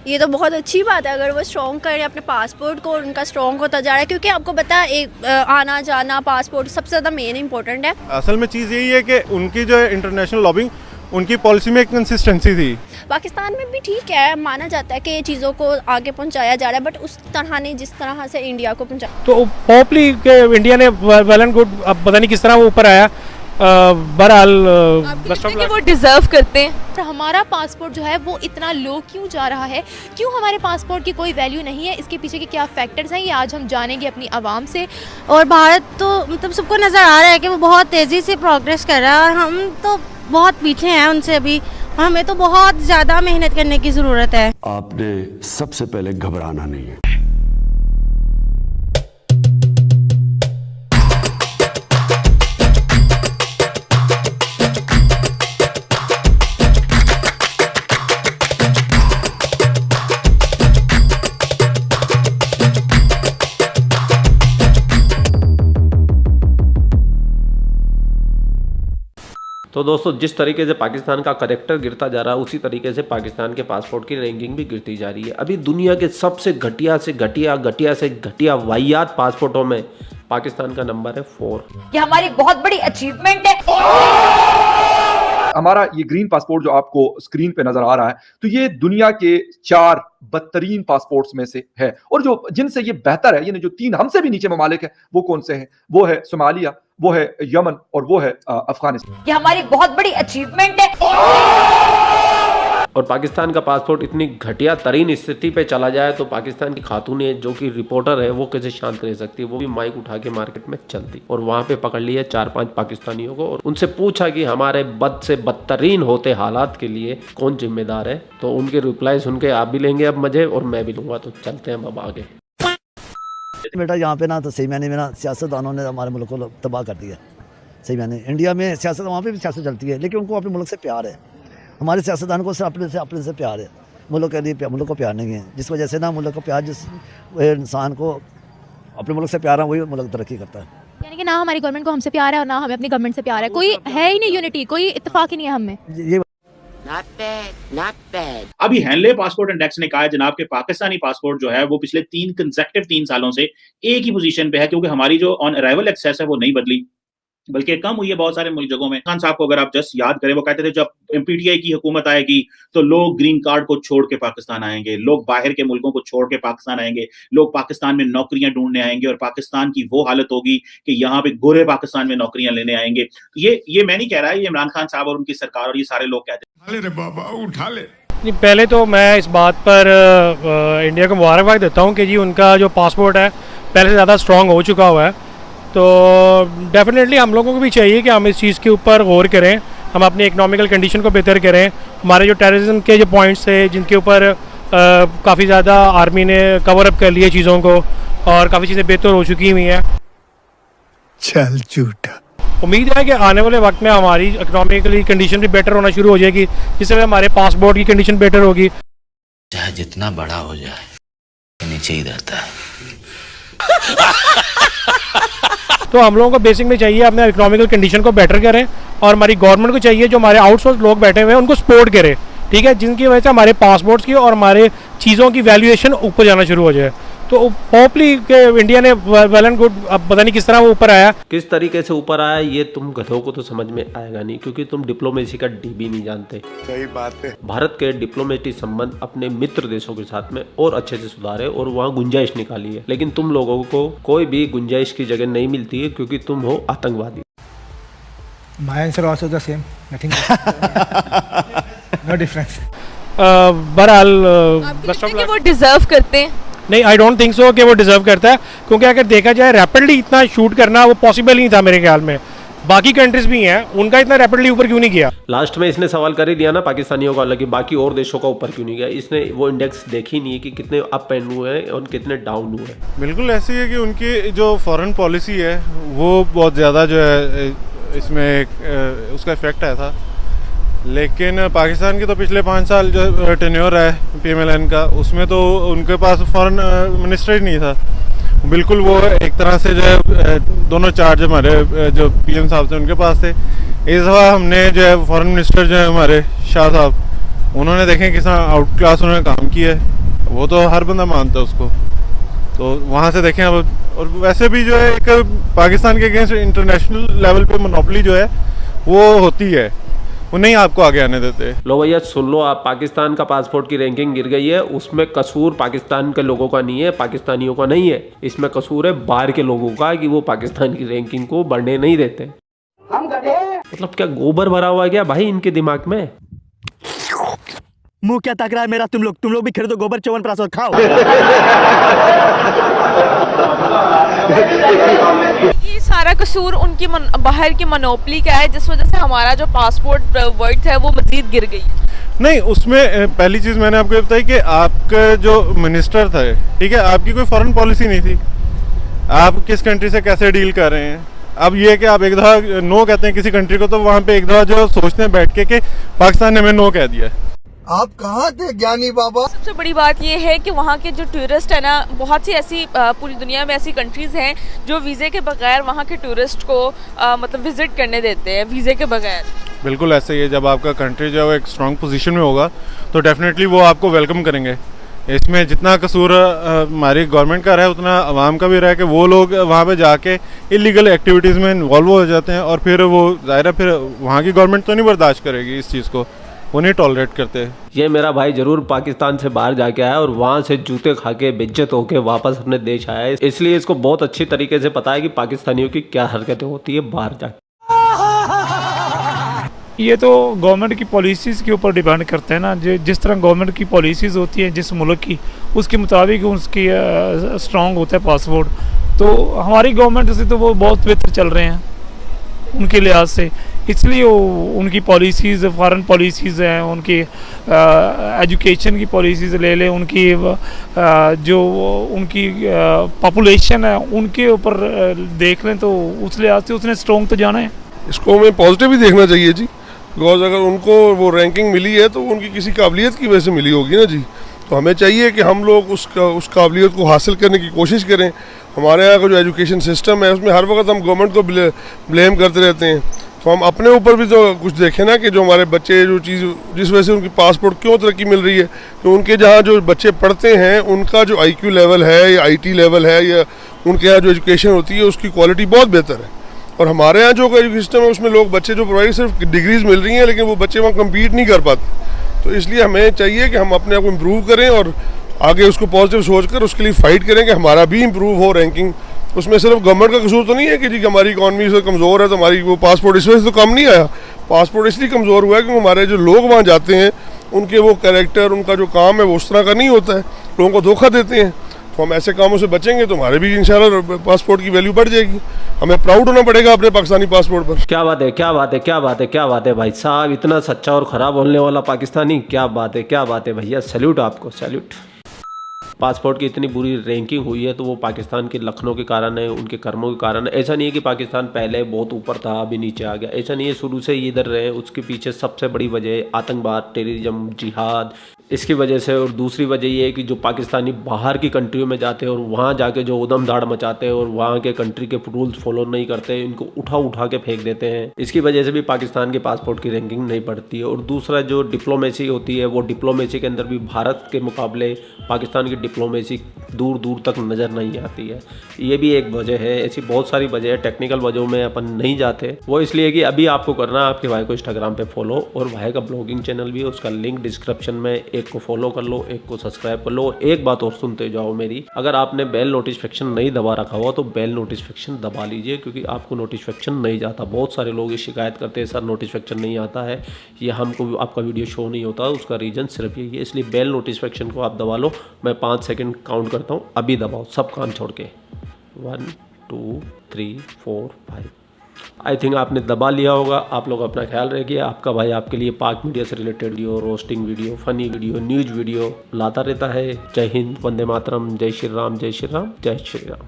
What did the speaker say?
ये तो बहुत अच्छी बात है अगर वो स्ट्रॉन्ग करें अपने पासपोर्ट को, उनका स्ट्रॉन्ग होता जा रहा है, क्योंकि आपको पता है एक आना जाना पासपोर्ट सबसे ज़्यादा मेन इंपॉर्टेंट है। असल में चीज़ यही है कि उनकी जो है इंटरनेशनल लॉबिंग, उनकी पॉलिसी में कंसिस्टेंसी थी। पाकिस्तान में भी ठीक है, माना जाता है कि चीज़ों को आगे पहुंचाया जा रहा है, बट उस तरह नहीं जिस तरह से इंडिया को पहुंचाया। तो होपली इंडिया ने वेल एंड गुड, अब पता नहीं किस तरह वो ऊपर आया। बहरहाल वो डिजर्व करते हैं। पर हमारा पासपोर्ट जो है वो इतना लो क्यों जा रहा है, क्यों हमारे पासपोर्ट की कोई वैल्यू नहीं है, इसके पीछे के क्या फैक्टर्स हैं, ये आज हम जानेंगे अपनी आवाम से। और भारत तो मतलब सबको नज़र आ रहा है कि वो बहुत तेज़ी से प्रोग्रेस कर रहा है और हम तो बहुत पीछे हैं उनसे अभी। हमें तो बहुत ज़्यादा मेहनत करने की ज़रूरत है। आपने सबसे पहले घबराना नहीं है। तो दोस्तों, जिस तरीके से पाकिस्तान का करेक्टर गिरता जा रहा है, उसी तरीके से पाकिस्तान के पासपोर्ट की रैंकिंग भी गिरती जा रही है। अभी दुनिया के सबसे घटिया से घटिया वाहियात पासपोर्टों में पाकिस्तान का नंबर है 4। ये हमारी बहुत बड़ी अचीवमेंट है। हमारा ये ग्रीन पासपोर्ट जो आपको स्क्रीन पे नजर आ रहा है, तो ये दुनिया के 4 बदतरीन पासपोर्ट्स में से है। और जो जिनसे ये बेहतर है, यानी जो 3 हमसे भी नीचे ममालिक है, वो कौन से हैं? वो है सोमालिया, वो है यमन और वो है अफगानिस्तान। ये हमारी बहुत बड़ी अचीवमेंट है। और पाकिस्तान का पासपोर्ट इतनी घटिया तरीन स्थिति पे चला जाए तो पाकिस्तान की खातून है जो कि रिपोर्टर है, वो कैसे शांत रह सकती है? वो भी माइक उठा के मार्केट में चलती और वहां पे पकड़ लिया 4-5 पाकिस्तानियों को और उनसे पूछा कि हमारे बद से बदतरीन होते हालात के लिए कौन जिम्मेदार है। तो उनके रिप्लाई सुन के आप भी लेंगे अब मजे और मैं भी लूंगा। तो चलते हैं अब आगे। बेटा यहाँ पे ना तो सही मायने में ना सियासतदानों ने हमारे मुल्क को तबाह कर दिया। सही मायने इंडिया में सियासत, वहाँ पे भी सियासत चलती है, लेकिन उनको अपने मुल्क से प्यार है। हमारे सियासतदानों को अपने से प्यार है, मुल्क के लिए मुल्क को प्यार नहीं है। जिस वजह से ना मुल्क को प्यार, जिस इंसान को अपने मुल्क से प्यार है वही मुल्क तरक्की करता है। यानी कि ना हमारी गवर्नमेंट को हमसे प्यार है और ना हमें अपनी गवर्नमेंट से प्यार है। कोई है ही नहीं यूनिटी, कोई इत्तेफाक ही नहीं है हमें। ये Not bad. अभी हेनले पासपोर्ट इंडेक्स ने कहा है जनाब के पाकिस्तानी पासपोर्ट जो है वो पिछले 3 सालों से एक ही पोजीशन पे है, क्योंकि हमारी जो ऑन अराइवल एक्सेस है वो नहीं बदली बल्कि कम हुई है बहुत सारे जगहों में। खान साहब को अगर आप जस्ट याद करें, वो कहते थे जब पीटीआई की हुकूमत आएगी तो लोग ग्रीन कार्ड को छोड़ के पाकिस्तान आएंगे, लोग बाहर के मुल्कों को छोड़ के पाकिस्तान आएंगे, लोग पाकिस्तान में नौकरियां ढूंढने आएंगे और पाकिस्तान की वो हालत होगी कि यहाँ पे गोरे पाकिस्तान में नौकरियां लेने आएंगे। ये मैं नहीं कह रहा, ये इमरान खान साहब और उनकी सरकार और ये सारे लोग कहते हैं। बाबा उठा ले। पहले तो मैं इस बात पर इंडिया को मुबारकबाद देता हूँ कि जी उनका जो पासपोर्ट है पहले से ज़्यादा स्ट्रॉन्ग हो चुका हुआ है। तो डेफिनेटली हम लोगों को भी चाहिए कि हम इस चीज़ के ऊपर गौर करें, हम अपनी इकोनॉमिकल कंडीशन को बेहतर करें। हमारे जो टेररिज्म के जो पॉइंट्स थे जिनके ऊपर काफ़ी ज़्यादा आर्मी ने कवर अप कर लिए चीज़ों को और काफ़ी चीज़ें बेहतर हो चुकी हुई हैं। चल झूठा। उम्मीद है कि आने वाले वक्त में हमारी इकोनॉमिकली कंडीशन भी बेटर होना शुरू हो जाएगी, जिससे हमारे पासपोर्ट की कंडीशन बेटर होगी। चाहे जितना बड़ा हो जाए नीचे ही रहता है। तो हम लोगों को बेसिक में चाहिए अपने इकोनॉमिकल कंडीशन को बेटर करें और हमारी गवर्नमेंट को चाहिए जो हमारे आउटसोर्स लोग बैठे हुए हैं उनको सपोर्ट करे, ठीक है, जिनकी वजह से हमारे पासपोर्ट्स की और हमारे चीज़ों की वैल्यूएशन ऊपर जाना शुरू हो जाए। तो होपली इंडिया ने वेल एंड गुड, अब पता नहीं किस तरह वो ऊपर आया। किस तरीके से ऊपर आया ये तुम गधों को तो समझ में आएगा नहीं, क्योंकि तुम डिप्लोमेसी का डी भी नहीं जानते। सही बात है। भारत के डिप्लोमेटिक संबंध अपने मित्र देशों के साथ में और अच्छे से सुधारे और वहाँ गुंजाइश निकाली है, लेकिन तुम लोगों को कोई भी गुंजाइश की जगह नहीं मिलती है क्योंकि तुम हो आतंकवादी। My answer also the same. Nothing. No difference. बहरहाल वो डिजर्व करते हैं। नहीं, आई डोंट थिंक सो कि वो डिजर्व करता है, क्योंकि अगर देखा जाए रैपिडली इतना शूट करना वो पॉसिबल नहीं था मेरे ख्याल में। बाकी कंट्रीज भी हैं, उनका इतना रैपिडली ऊपर क्यों नहीं गया? लास्ट में इसने सवाल कर ही दिया ना पाकिस्तानियों का, हालांकि बाकी और देशों का ऊपर क्यों नहीं गया। इसने वो इंडेक्स देखी नहीं है कि कितने अप एंड हुए हैं और कितने डाउन हुए हैं। बिल्कुल ऐसी है कि उनकी जो फॉरेन पॉलिसी है वो बहुत ज़्यादा जो है इसमें उसका इफेक्ट आया था। लेकिन पाकिस्तान की तो पिछले 5 साल जो टेन्योर है PMLN का, उसमें तो उनके पास फॉरेन मिनिस्टर ही नहीं था। बिल्कुल वो एक तरह से जो है दोनों चार्ज हमारे जो PM साहब थे उनके पास थे। इस दफ़ा हमने जो है फॉरेन मिनिस्टर जो है हमारे शाह साहब, उन्होंने देखें किस आउट क्लास उन्होंने काम किया है, वो तो हर बंदा मानता है उसको। तो वहाँ से देखें अब, और वैसे भी जो है एक पाकिस्तान के अगेंस्ट इंटरनेशनल लेवल पे मोनोपोली जो है वो होती है, वो नहीं आपको आगे आने देते। लो भैया सुन लो, आप पाकिस्तान का पासपोर्ट की रैंकिंग गिर गई है, उसमें कसूर पाकिस्तान के लोगों का नहीं है, पाकिस्तानियों का नहीं है, इसमें कसूर है बाहर के लोगों का कि वो पाकिस्तान की रैंकिंग को बढ़ने नहीं देते। मतलब क्या गोबर भरा हुआ है क्या भाई इनके दिमाग में? मुंह क्या ताक रहा है मेरा? तुम लोग भी खरीदो गोबर च्यवनप्राश और खाओ। ये सारा कसूर उनकी बाहर की मोनोपोली का है, जिस वजह से हमारा जो पासपोर्ट वर्थ है वो मजीद गिर गई है। नहीं, उसमें पहली चीज़ मैंने आपको बताई कि आपका जो मिनिस्टर था, ठीक है, आपकी कोई फॉरेन पॉलिसी नहीं थी, आप किस कंट्री से कैसे डील कर रहे हैं। अब ये है कि आप एक दफ़ा नो कहते हैं किसी कंट्री को, तो वहाँ पे एक दफ़ा जो सोचते हैं बैठ के कि पाकिस्तान ने हमें नो कह दिया। आप कहाँ थे ज्ञानी बाबा? सबसे बड़ी बात ये है कि वहाँ के जो टूरिस्ट है ना, बहुत सी ऐसी पूरी दुनिया में ऐसी कंट्रीज़ हैं जो वीज़े के बगैर वहाँ के टूरिस्ट को मतलब विजिट करने देते हैं वीज़े के बगैर। बिल्कुल ऐसे ही है, जब आपका कंट्री जो है एक स्ट्रॉन्ग पोजीशन में होगा तो डेफिनेटली वो आपको वेलकम करेंगे। इसमें जितना कसूर हमारी गवर्नमेंट का रहा है उतना आवाम का भी रहा है कि वो लोग वहाँ पे जाके इलीगल एक्टिविटीज़ में इन्वॉल्व हो जाते हैं, और फिर वो ज़ाहिर है फिर वहाँ की गवर्नमेंट तो नहीं बर्दाश्त करेगी इस चीज़ को, वो नहीं टॉलरेट करते। ये मेरा भाई जरूर पाकिस्तान से बाहर जाके आया और वहाँ से जूते खा के बेइज्जत होके वापस अपने देश आया है, इसलिए इसको बहुत अच्छी तरीके से पता है कि पाकिस्तानियों की क्या हरकतें होती है बाहर जाके। ये तो गवर्नमेंट की पॉलिसीज़ के ऊपर डिपेंड करते हैं ना, जिस तरह गवर्नमेंट की पॉलिसीज़ होती हैं जिस मुल्क की, उसके मुताबिक उसकी स्ट्रॉन्ग होता है पासपोर्ट। तो हमारी गवर्नमेंट से तो वो बहुत बेहतर चल रहे हैं उनके लिहाज से, इसलिए उनकी पॉलिसीज़ फॉरेन पॉलिसीज़ हैं, उनकी एजुकेशन की पॉलिसीज़ ले लें, उनकी जो उनकी पॉपुलेशन है उनके ऊपर देख लें, तो उस लिहाज से उसने स्ट्रॉन्ग तो जाना है। इसको हमें पॉजिटिव ही देखना चाहिए जी, बिकॉज अगर उनको वो रैंकिंग मिली है तो उनकी किसी काबिलियत की वजह से मिली होगी ना जी। तो हमें चाहिए कि हम लोग उस काबिलियत को हासिल करने की कोशिश करें। हमारे यहाँ का जो एजुकेशन सिस्टम है उसमें हर वक्त हम गवर्नमेंट को ब्लेम करते रहते हैं, तो हम अपने ऊपर भी तो कुछ देखें ना कि जो हमारे बच्चे जो चीज़ जिस वजह से उनकी पासपोर्ट क्यों तरक्की मिल रही है, तो उनके जहाँ जो बच्चे पढ़ते हैं उनका जो IQ लेवल है या IT लेवल है या उनके यहाँ जो एजुकेशन होती है उसकी क्वालिटी बहुत बेहतर है। और हमारे यहाँ जो एजुकेशन सिस्टम है उसमें लोग बच्चे जो प्रोवाइड सिर्फ डिग्रीज मिल रही हैं लेकिन वो बच्चे वहाँ कम्पीट नहीं कर पाते। तो इसलिए हमें चाहिए कि हम अपने आप को इम्प्रूव करें और आगे उसको पॉजिटिव सोचकर उसके लिए फ़ाइट करें कि हमारा भी इम्प्रूव हो रैंकिंग। उसमें सिर्फ गवर्नमेंट का कसूर तो नहीं है कि जी हमारी इकॉनमी से कमज़ोर है तो हमारी वो पासपोर्ट इस वजह से तो कम नहीं आया। पासपोर्ट इसलिए कमज़ोर हुआ है क्योंकि हमारे जो लोग वहाँ जाते हैं उनके वो कैरेक्टर, उनका जो काम है वो उस तरह का नहीं होता है, लोगों को धोखा देते हैं। तो हम ऐसे कामों से बचेंगे तो हमारे भी इंशाल्लाह पासपोर्ट की वैल्यू बढ़ जाएगी। हमें प्राउड होना पड़ेगा अपने पाकिस्तानी पासपोर्ट पर। क्या बात है, क्या बात है, क्या बात है, क्या बात है भाई साहब, इतना सच्चा और ख़राब बोलने वाला पाकिस्तानी, क्या बात है, क्या बात है भैया, सैल्यूट आपको, सैल्यूट। पासपोर्ट की इतनी बुरी रैंकिंग हुई है तो वो पाकिस्तान के लखनऊ के कारण है, उनके कर्मों के कारण है। ऐसा नहीं है कि पाकिस्तान पहले बहुत ऊपर था अभी नीचे आ गया, ऐसा नहीं है, शुरू से ही इधर रहे। उसके पीछे सबसे बड़ी वजह आतंकवाद, टेररिज्म, जिहाद, इसकी वजह से। और दूसरी वजह ये है कि जो पाकिस्तानी बाहर की कंट्रियों में जाते हैं और वहाँ जाके जो उधम धाड़ मचाते हैं और वहाँ के कंट्री के रूल्स फॉलो नहीं करते, इनको उठा उठा के फेंक देते हैं, इसकी वजह से भी पाकिस्तान के पासपोर्ट की रैंकिंग नहीं बढ़ती है। और दूसरा जो डिप्लोमेसी होती है, वो डिप्लोमेसी के अंदर भी भारत के मुकाबले पाकिस्तान की डिप्लोमेसी दूर दूर तक नज़र नहीं आती है। ये भी एक वजह है, ऐसी बहुत सारी वजह है, टेक्निकल वजहों में अपन नहीं जाते। वो इसलिए कि अभी आपको करना है आपके भाई को इंस्टाग्राम पे फॉलो, और भाई का ब्लॉगिंग चैनल भी है, उसका लिंक डिस्क्रिप्शन में, एक को फॉलो कर लो, एक को सब्सक्राइब कर लो। एक बात और सुनते जाओ मेरी, अगर आपने बेल नोटिफिकेशन नहीं दबा रखा हुआ तो बेल नोटिफिकेशन दबा लीजिए, क्योंकि आपको नोटिफिकेशन नहीं जाता। बहुत सारे लोग ये शिकायत करते हैं सर नोटिफिकेशन नहीं आता है, ये हमको आपका वीडियो शो नहीं होता, उसका रीज़न सिर्फ यही है। इसलिए बेल नोटिफिकेशन को आप दबा लो, मैं 5 सेकंड काउंट करता हूँ, अभी दबाओ सब काम छोड़ के। 1 2 3 4 5। आई थिंक आपने दबा लिया होगा। आप लोग अपना ख्याल रखिए। आपका भाई आपके लिए पाक मीडिया से related video, roasting video, funny video, news video लाता रहता है। जय हिंद, वंदे मातरम, जय श्री राम, जय श्री राम, जय श्री राम।